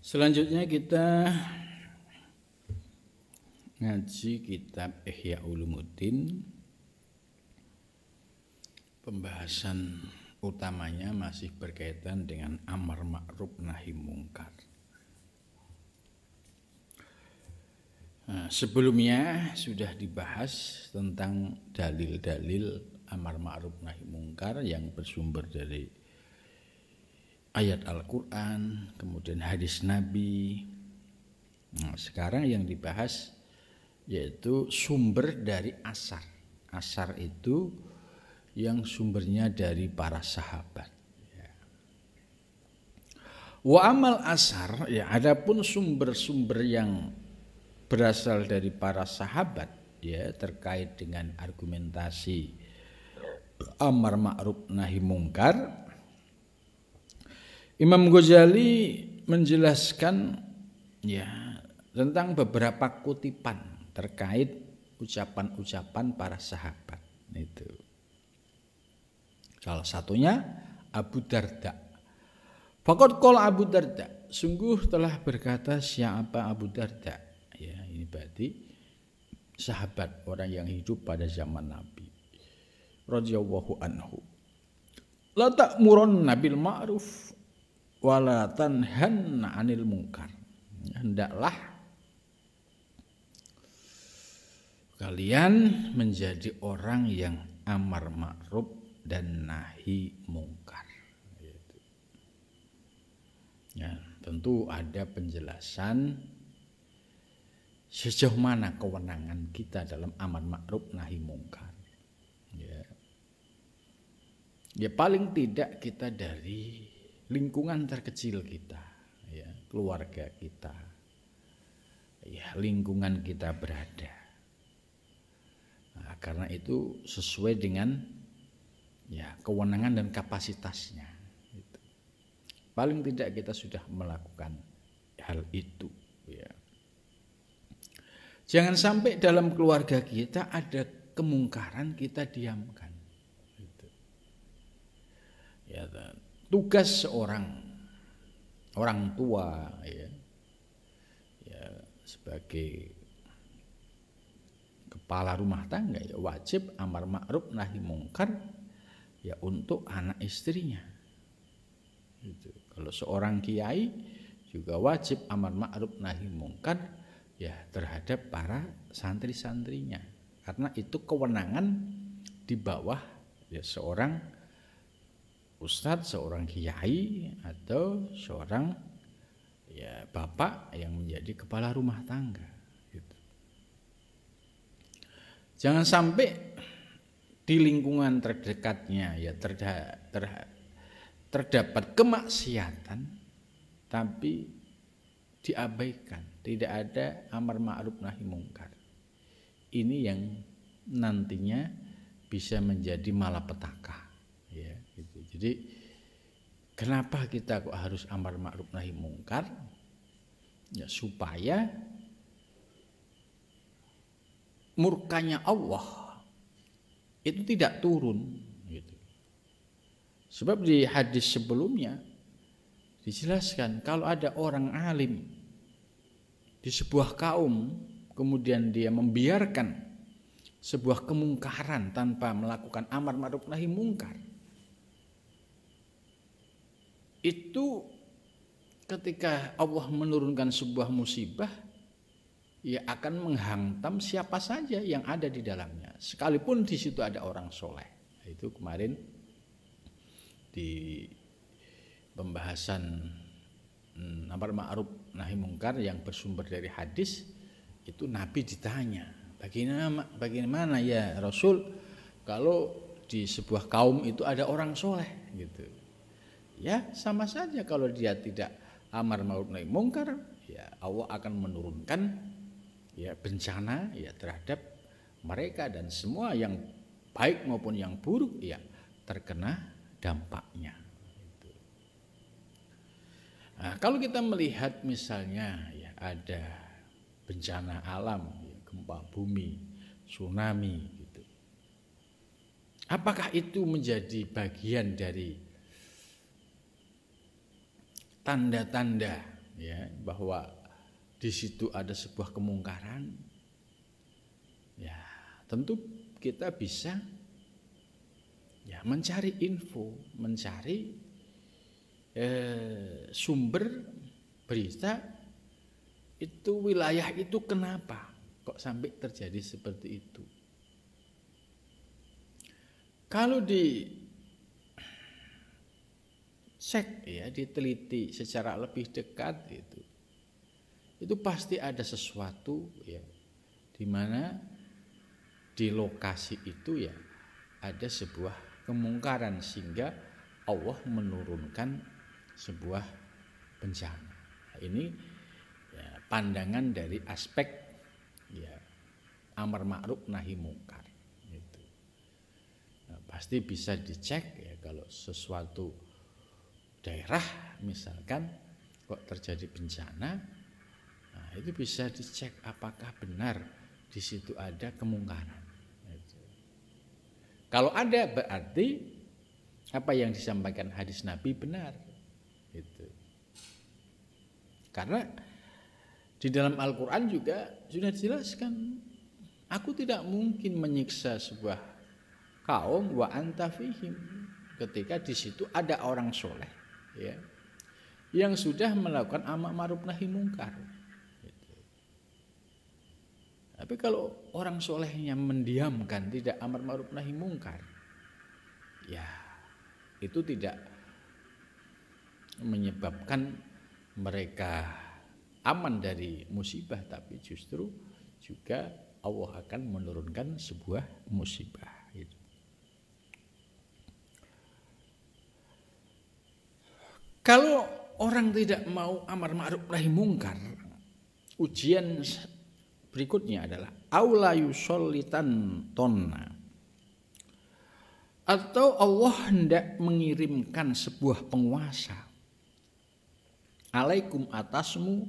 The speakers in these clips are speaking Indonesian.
Selanjutnya kita ngaji kitab Ihya Ulumuddin. Pembahasan utamanya masih berkaitan dengan amar ma'ruf nahi mungkar. Nah, sebelumnya sudah dibahas tentang dalil-dalil amar ma'ruf nahi mungkar yang bersumber dari ayat Al-Quran, kemudian hadis Nabi. Nah, sekarang yang dibahas yaitu sumber dari asar. Asar itu yang sumbernya dari para sahabat. Wa amal asar, ya adapun sumber-sumber yang berasal dari para sahabat, ya terkait dengan argumentasi amar ma'ruf nahi mungkar. Imam Ghazali menjelaskan ya tentang beberapa kutipan terkait ucapan-ucapan para sahabat. Itu. Salah satunya Abu Darda. Faqad qala Abu Darda, sungguh telah berkata siapa Abu Darda. Ya, ini berarti sahabat, orang yang hidup pada zaman Nabi radhiyallahu anhu. La ta'murunna bil ma'ruf wala tanhanna 'anil munkar. Hendaklah kalian menjadi orang yang amar ma'ruf dan nahi mungkar. Ya, tentu ada penjelasan sejauh mana kewenangan kita dalam amar ma'ruf nahi mungkar. Ya paling tidak kita dari lingkungan terkecil kita, ya, keluarga kita, ya, lingkungan kita berada. Nah, karena itu sesuai dengan ya kewenangan dan kapasitasnya. Gitu. Paling tidak kita sudah melakukan hal itu. Ya. Jangan sampai dalam keluarga kita ada kemungkaran kita diamkan. Gitu. Ya. Tugas seorang orang tua ya sebagai kepala rumah tangga ya wajib amar ma'ruf nahi mungkar ya untuk anak istrinya. Gitu. Kalau seorang kiai juga wajib amar ma'ruf nahi mungkar ya terhadap para santri-santrinya, karena itu kewenangan di bawah ya seorang ustadz, seorang kiai atau seorang ya bapak yang menjadi kepala rumah tangga. Gitu. Jangan sampai di lingkungan terdekatnya ya terdapat kemaksiatan tapi diabaikan, tidak ada amar ma'ruf nahi mungkar. Ini yang nantinya bisa menjadi malapetaka. Ya, gitu. Jadi kenapa kita kok harus amar ma'ruf nahi mungkar? Ya supaya murkanya Allah itu tidak turun. Gitu. Sebab di hadis sebelumnya dijelaskan kalau ada orang alim di sebuah kaum kemudian dia membiarkan sebuah kemungkaran tanpa melakukan amar ma'ruf nahi mungkar, itu ketika Allah menurunkan sebuah musibah ya akan menghantam siapa saja yang ada di dalamnya, sekalipun di situ ada orang soleh. Itu kemarin di pembahasan amar ma'ruf nahi mungkar yang bersumber dari hadis itu Nabi ditanya, bagaimana ya Rasul kalau di sebuah kaum itu ada orang soleh gitu. Ya sama saja kalau dia tidak amar ma'ruf nahi mungkar, ya Allah akan menurunkan ya bencana ya terhadap mereka dan semua yang baik maupun yang buruk ya terkena dampaknya. Nah, kalau kita melihat misalnya ya ada bencana alam, ya, gempa bumi, tsunami gitu. Apakah itu menjadi bagian dari tanda-tanda ya bahwa di situ ada sebuah kemungkaran, ya tentu kita bisa ya mencari info, mencari sumber berita itu, wilayah itu kenapa kok sampai terjadi seperti itu. Kalau dicek ya, diteliti secara lebih dekat itu pasti ada sesuatu ya, di mana di lokasi itu ya ada sebuah kemungkaran sehingga Allah menurunkan sebuah bencana. Nah, ini ya, pandangan dari aspek ya amar ma'ruf nahi mungkar. Gitu. Nah, pasti bisa dicek ya kalau sesuatu daerah misalkan kok terjadi bencana, nah itu bisa dicek apakah benar di situ ada kemungkaran. Gitu. Kalau ada berarti apa yang disampaikan hadis Nabi benar. Gitu. Karena di dalam Al-Quran juga sudah dijelaskan, aku tidak mungkin menyiksa sebuah kaum wa anta fihim, ketika di situ ada orang soleh ya, yang sudah melakukan amar ma'ruf nahi mungkar. Gitu. Tapi kalau orang solehnya mendiamkan, tidak amar ma'ruf nahi mungkar, ya itu tidak menyebabkan mereka aman dari musibah, tapi justru juga Allah akan menurunkan sebuah musibah. Gitu. Kalau orang tidak mau amar ma'ruf nahi mungkar, ujian berikutnya adalah aula yusollitan tonna, atau Allah hendak mengirimkan sebuah penguasa alaikum atasmu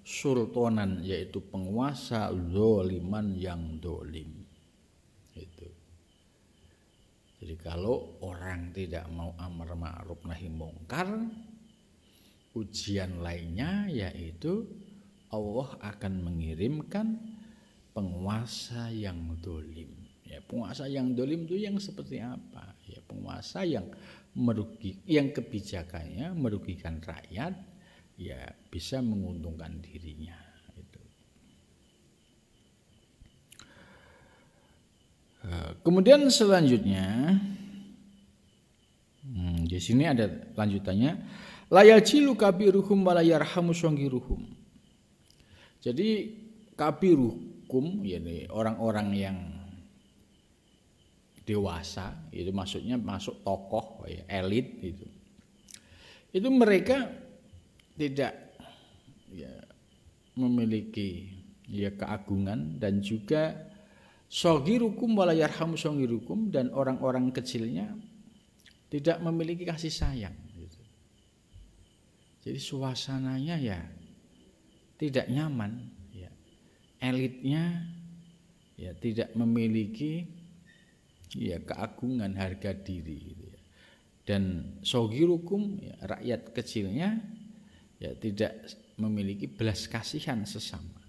sultanan, yaitu penguasa zoliman yang dolim. Itu. Jadi kalau orang tidak mau amar ma'ruf nahi mungkar, ujian lainnya yaitu Allah akan mengirimkan penguasa yang dolim. Ya, penguasa yang dolim itu yang seperti apa? Ya, penguasa yang yang kebijakannya merugikan rakyat, ya bisa menguntungkan dirinya. Itu. Kemudian selanjutnya, di sini ada lanjutannya, la yajilu kabiruhum wa la yarhamu songgiruhum. Jadi kabiruhum, yakni orang-orang yang dewasa, itu maksudnya masuk tokoh ya, elit itu mereka tidak ya, memiliki ya keagungan, dan juga sogirukum wala yarhamu sogirukum, dan orang-orang kecilnya tidak memiliki kasih sayang. Gitu. Jadi suasananya ya tidak nyaman, ya. Elitnya ya tidak memiliki ya keagungan, harga diri. Gitu ya. Dan sogirukum ya, rakyat kecilnya ya tidak memiliki belas kasihan sesama.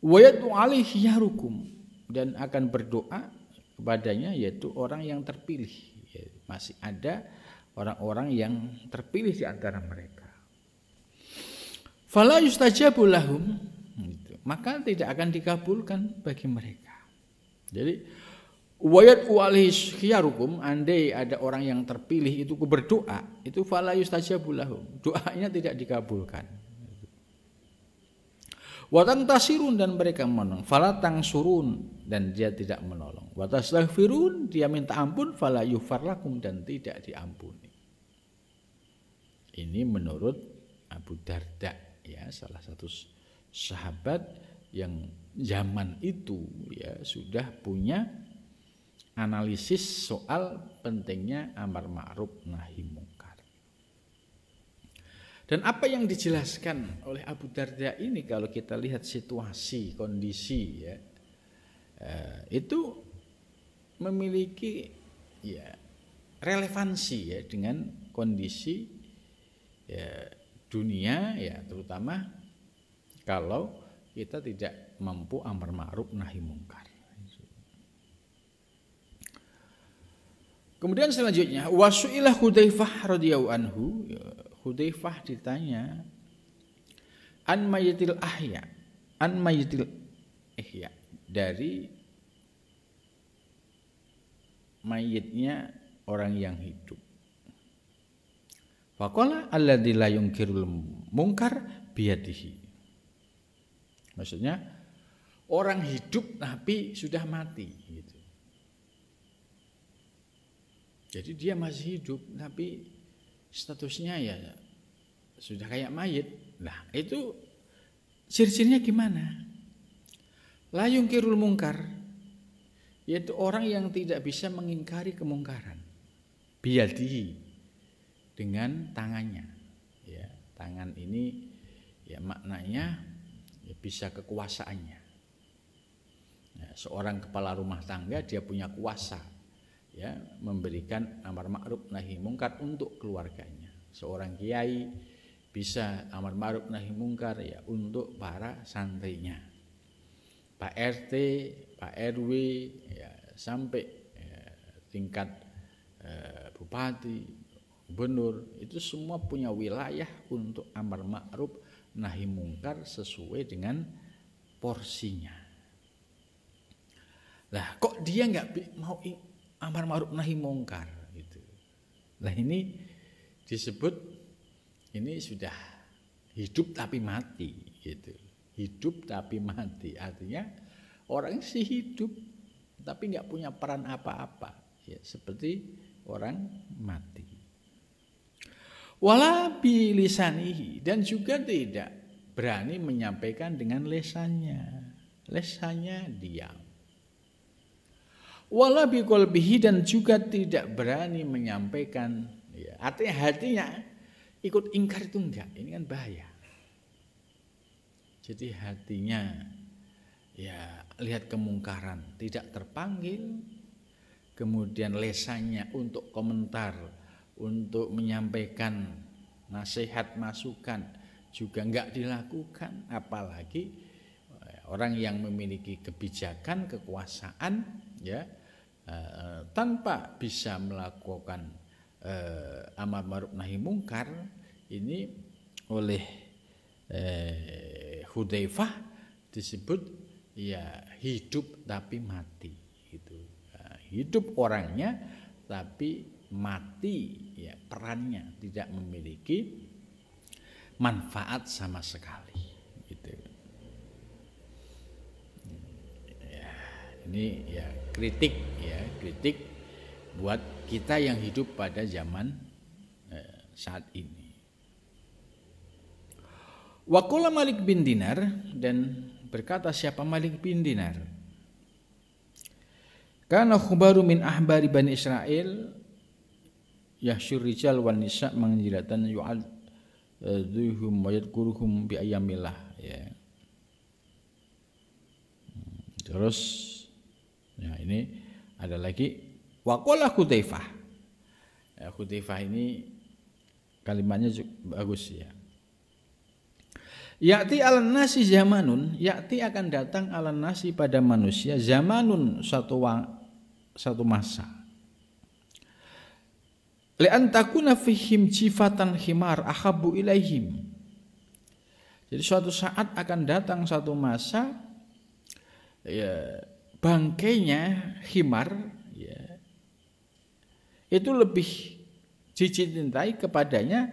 Wayatu alaihi yarukum, dan akan berdoa kepadanya yaitu orang yang terpilih. Ya, masih ada orang-orang yang terpilih di antara mereka. Fala yustajabu lahum, gitu. Maka tidak akan dikabulkan bagi mereka. Jadi wayat alaihi yarukum, andai ada orang yang terpilih itu berdoa, itu fala yustajabu lahum, doanya tidak dikabulkan. Watang tasirun, dan mereka menolong, fala tangsurun, dan dia tidak menolong. Watastaghfirun, dia minta ampun, fala yufar lakum, dan tidak diampuni. Ini menurut Abu Darda ya, salah satu sahabat yang zaman itu ya sudah punya analisis soal pentingnya amar ma'ruf nahi mungkar. Dan apa yang dijelaskan oleh Abu Darda ini, kalau kita lihat situasi, kondisi ya, itu memiliki ya relevansi ya dengan kondisi ya, dunia ya, terutama kalau kita tidak mampu amar ma'ruf nahi mungkar. Kemudian selanjutnya wasu'ilah Hudzaifah radhiyallahu anhu, Hudzaifah ditanya an mayyitil ihya, dari mayitnya orang yang hidup. Faqala alladzi la yunkirul munkar biyadihi. Maksudnya orang hidup tapi sudah mati gitu. Jadi dia masih hidup tapi statusnya ya sudah kayak mayit. Nah, itu ciri-cirinya gimana? La yunkirul munkar, yaitu orang yang tidak bisa mengingkari kemungkaran. Biyadihi, dengan tangannya. Ya, tangan ini ya maknanya ya bisa kekuasaannya. Nah, seorang kepala rumah tangga dia punya kuasa ya memberikan amar ma'ruf nahi mungkar untuk keluarganya. Seorang kiai bisa amar ma'ruf nahi mungkar ya untuk para santrinya. Pak RT, Pak RW ya sampai tingkat bupati, gubernur, itu semua punya wilayah untuk amar ma'ruf nahi mungkar sesuai dengan porsinya. Lah kok dia nggak mau amar ma'ruf nahi mungkar gitu. Nah ini disebut ini sudah hidup tapi mati gitu. Hidup tapi mati, artinya orang sih hidup tapi nggak punya peran apa-apa ya, seperti orang mati. Wala bilisanihi, dan juga tidak berani menyampaikan dengan lesannya. Lesannya diam. Wala biqalbihi, dan juga tidak berani menyampaikan ya, artinya hatinya ikut ingkar itu enggak. Ini kan bahaya. Jadi hatinya ya lihat kemungkaran tidak terpanggil, kemudian lesannya untuk komentar, untuk menyampaikan nasihat masukan juga enggak dilakukan, apalagi orang yang memiliki kebijakan, kekuasaan ya tanpa bisa melakukan amar ma'ruf nahi mungkar ini oleh Hudzaifah disebut ya hidup tapi mati gitu. Hidup orangnya tapi mati ya perannya, tidak memiliki manfaat sama sekali gitu. Ya, ini ya kritik buat kita yang hidup pada zaman saat ini. Waqala Malik bin Dinar, dan berkata siapa Malik bin Dinar? Kana khubaru min ahbari Bani Israel yahsyur rijal wan nisa manjilatan yu'adzuhum wa yadkuruhum bi ayyamillah ya. Terus ya ini ada lagi waqala Hudzaifah. Ya, Hudzaifah ini kalimatnya bagus ya. Ya'ti alan nasi zamanun, ya'ti akan datang alan nasi pada manusia zamanun satu masa. Li'an takuna fihim jifatan khimar ahabbu ilaihim. Jadi suatu saat akan datang satu masa ya, bangkainya khimar ya, itu lebih dicintai kepadanya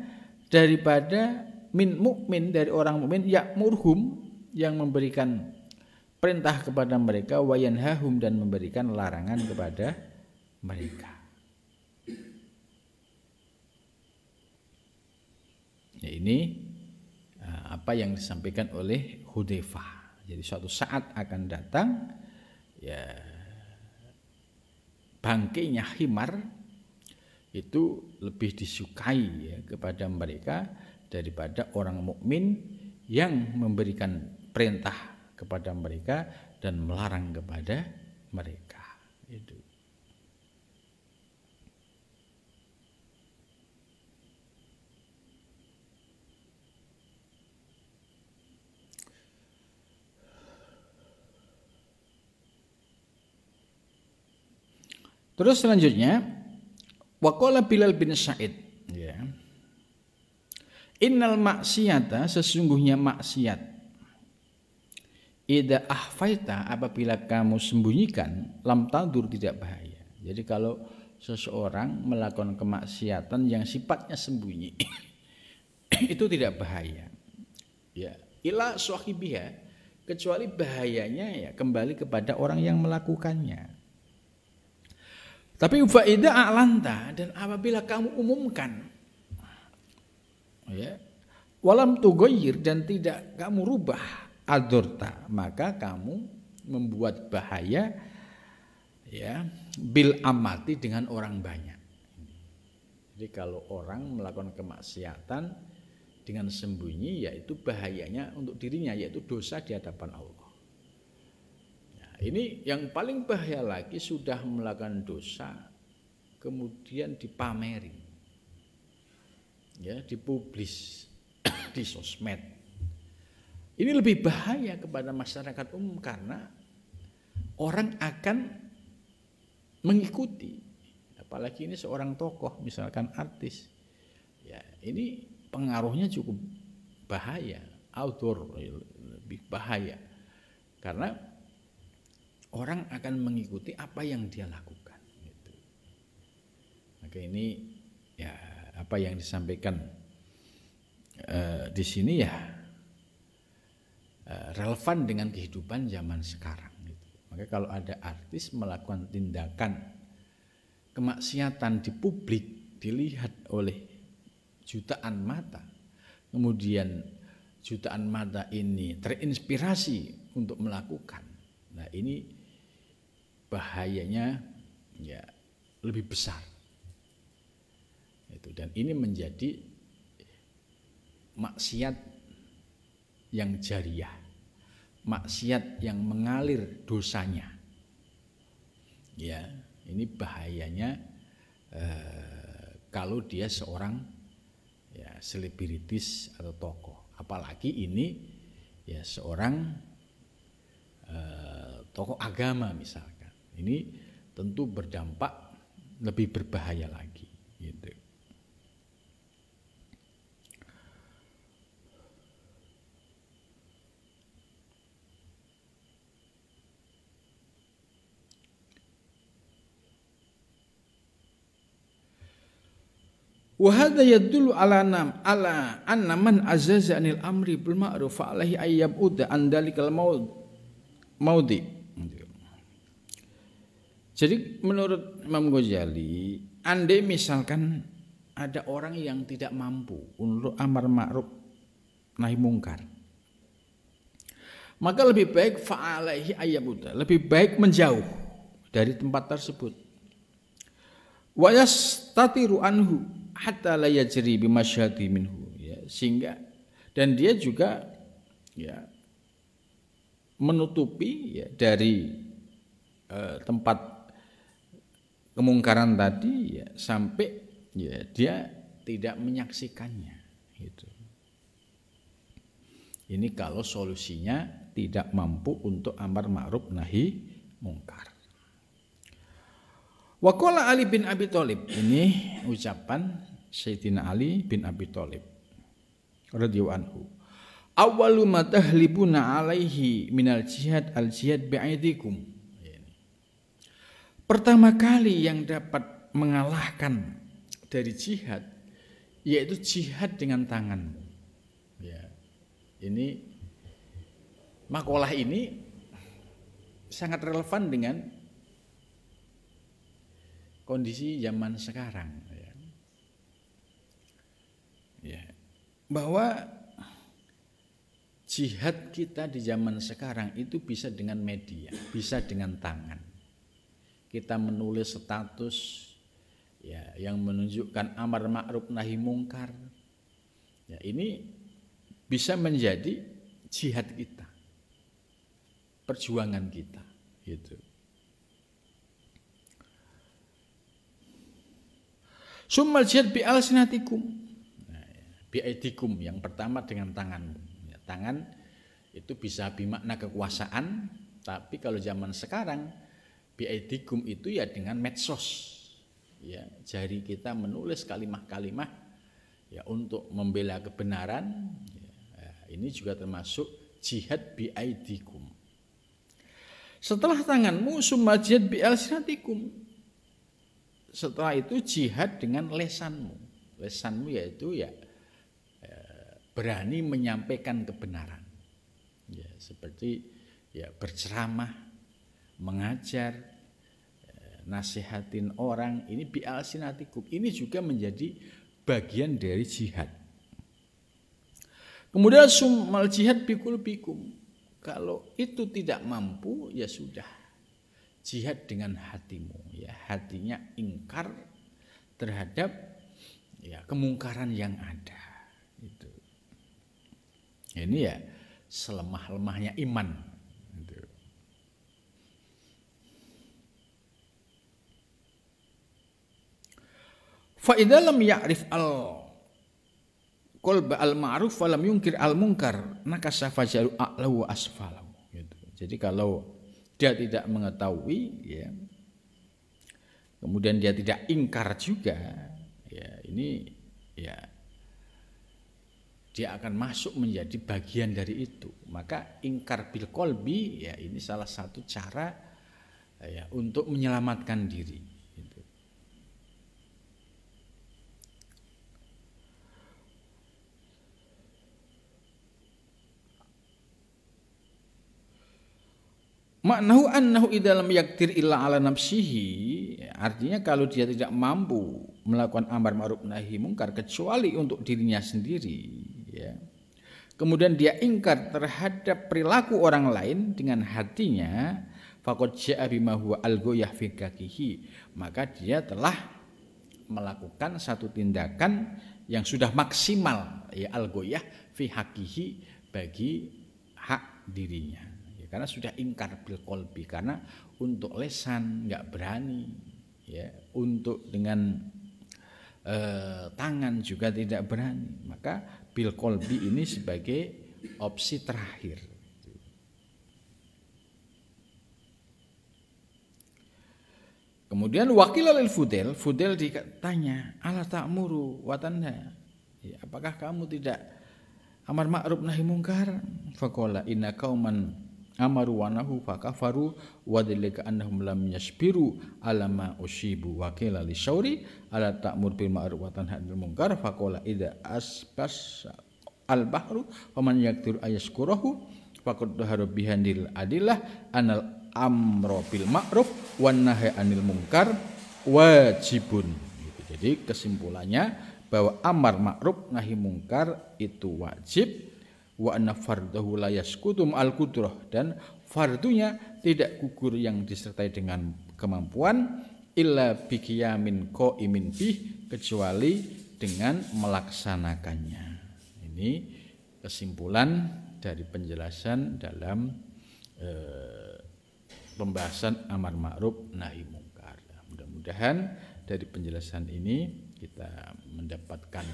daripada min mukmin, dari orang mukmin, ya'murhum, yang memberikan perintah kepada mereka, wa yanhahum, dan memberikan larangan kepada mereka. Ya, ini apa yang disampaikan oleh Hudzaifah. Jadi suatu saat akan datang ya bangkainya khimar itu lebih disukai ya kepada mereka daripada orang mukmin yang memberikan perintah kepada mereka dan melarang kepada mereka. Itu. Terus selanjutnya waqala Bilal bin Sa'id, ya. Innal maksiyata, sesungguhnya maksiat, idza ahfaita, apabila kamu sembunyikan, lam tadur, tidak bahaya. Jadi kalau seseorang melakukan kemaksiatan yang sifatnya sembunyi itu tidak bahaya. Ya, ila sahibiha, kecuali bahayanya ya kembali kepada orang yang melakukannya. Tapi faida a'lanta, dan apabila kamu umumkan, ya, walam tugoyir, dan tidak kamu rubah, adurta, maka kamu membuat bahaya, ya, bil amati, dengan orang banyak. Jadi kalau orang melakukan kemaksiatan dengan sembunyi, yaitu bahayanya untuk dirinya, yaitu dosa di hadapan Allah. Ini yang paling bahaya lagi, sudah melakukan dosa kemudian dipameri, ya, dipublis di sosmed. Ini lebih bahaya kepada masyarakat umum karena orang akan mengikuti, apalagi ini seorang tokoh, misalkan artis. Ya, ini pengaruhnya cukup bahaya, outdoor lebih bahaya karena orang akan mengikuti apa yang dia lakukan. Gitu. Maka ini ya apa yang disampaikan di sini ya relevan dengan kehidupan zaman sekarang. Gitu. Maka kalau ada artis melakukan tindakan kemaksiatan di publik, dilihat oleh jutaan mata, kemudian jutaan mata ini terinspirasi untuk melakukan. Nah ini bahayanya ya lebih besar. Itu, dan ini menjadi maksiat yang jariyah, maksiat yang mengalir dosanya. Ya, ini bahayanya kalau dia seorang ya selebritis atau tokoh, apalagi ini ya seorang tokoh agama misalkan. Ini tentu berdampak lebih berbahaya lagi. Gitu. Wa hadza yadullu ala anna man azaza anil amri bil ma'ruf fa alaihi ayyabud an dalikal maudi. Jadi menurut Imam Ghazali, andai misalkan ada orang yang tidak mampu untuk amar ma'ruf nahi mungkar, maka lebih baik fa'alaihi ayyabuda, lebih baik menjauh dari tempat tersebut. Wa yastatiru anhu hatta la yajri bimasyhadi minhu, ya, sehingga dan dia juga ya menutupi ya dari tempat kemungkaran tadi ya, sampai ya dia tidak menyaksikannya. Gitu. Ini kalau solusinya tidak mampu untuk amar ma'ruf nahi mungkar. Wa qala Ali bin Abi Thalib, ini ucapan Sayyidina Ali bin Abi Thalib radhiyallahu anhu. Awwalu ma tahlibuna alaihi minal jihad al jihad bi'aidikum. Pertama kali yang dapat mengalahkan dari jihad yaitu jihad dengan tanganmu. Ya. Ini makalah ini sangat relevan dengan kondisi zaman sekarang. Ya. Ya. Bahwa jihad kita di zaman sekarang itu bisa dengan media, bisa dengan tangan. Kita menulis status ya yang menunjukkan amar ma'ruf nahi mungkar. Ya, ini bisa menjadi jihad kita, perjuangan kita, gitu. Summal jihad bi alsinatikum. Nah, bi aidikum, yang pertama dengan tanganmu. Ya, tangan itu bisa bermakna kekuasaan, tapi kalau zaman sekarang Biaidikum itu ya dengan medsos. Ya, jari kita menulis kalimah-kalimah ya untuk membela kebenaran. Ya, ini juga termasuk jihad biaidikum. Setelah tanganmu summa jihad bialsinatikum. Setelah itu jihad dengan lesanmu. Lesanmu yaitu ya berani menyampaikan kebenaran. Ya, seperti ya berceramah, mengajar, nasihatin orang, ini bialsinatikum. Ini juga menjadi bagian dari jihad. Kemudian summal jihad biqulbikum. Kalau itu tidak mampu ya sudah. Jihad dengan hatimu, ya hatinya ingkar terhadap ya kemungkaran yang ada. Itu. Ini ya selemah-lemahnya iman. Fa idza lam ya'rif qalba al-ma'ruf wa lam yunkir al-munkar nakasa fajaru a'lahu wa asfalahu gitu. Jadi kalau dia tidak mengetahui ya kemudian dia tidak ingkar juga ya ini ya dia akan masuk menjadi bagian dari itu. Maka ingkar bil qalbi ya ini salah satu cara ya untuk menyelamatkan diri. Maknahu annahu idza lam yaktir illa ala nafsihi, artinya kalau dia tidak mampu melakukan amar ma'ruf nahi mungkar kecuali untuk dirinya sendiri ya. Kemudian dia ingkar terhadap perilaku orang lain dengan hatinya, faqad ja'a bima huwa al-ghayah fi haqihi, maka dia telah melakukan satu tindakan yang sudah maksimal ya al-ghayah fi haqihi bagi hak dirinya. Karena sudah ingkar bil qalbi, karena untuk lesan nggak berani ya, untuk dengan tangan juga tidak berani, maka bil qalbi ini sebagai opsi terakhir. Kemudian wakil lil Fudail ditanya, ala ta'muru wa tanha, ya, apakah kamu tidak amar ma'ruf nahi mungkar? Faqala inna qauman amaru wa nahu fakafaru wa dzalika annahum lam yasbiru ala ma usibu wa qila li syauri ala ta'mur bil ma'ruf wa tanha 'anil munkar faqala idza asbas al bahru faman yaqdir ayaskurahu faqad dhahara bihandil adillah anal amru bil ma'ruf wan nahy 'anil munkar wajibun. Jadi kesimpulannya bahwa amar ma'ruf nahi mungkar itu wajib, wa anna fardahu la yasqutu al qudrah, dan fardunya tidak gugur yang disertai dengan kemampuan, illa biqiyamin qaimin bih, kecuali dengan melaksanakannya. Ini kesimpulan dari penjelasan dalam pembahasan amar ma'ruf nahi mungkar. Mudah-mudahan dari penjelasan ini kita mendapatkan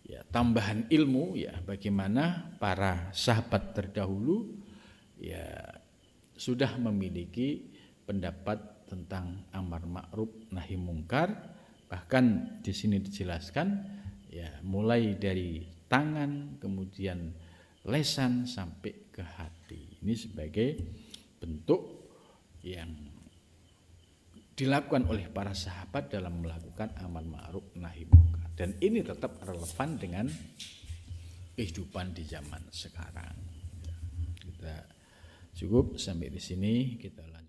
ya tambahan ilmu ya bagaimana para sahabat terdahulu ya sudah memiliki pendapat tentang amar ma'ruf nahi mungkar. Bahkan di sini dijelaskan ya mulai dari tangan, kemudian lesan sampai ke hati. Ini sebagai bentuk yang dilakukan oleh para sahabat dalam melakukan amar ma'ruf nahi mungkar. Dan ini tetap relevan dengan kehidupan di zaman sekarang. Kita cukup sampai di sini, kita lanjut.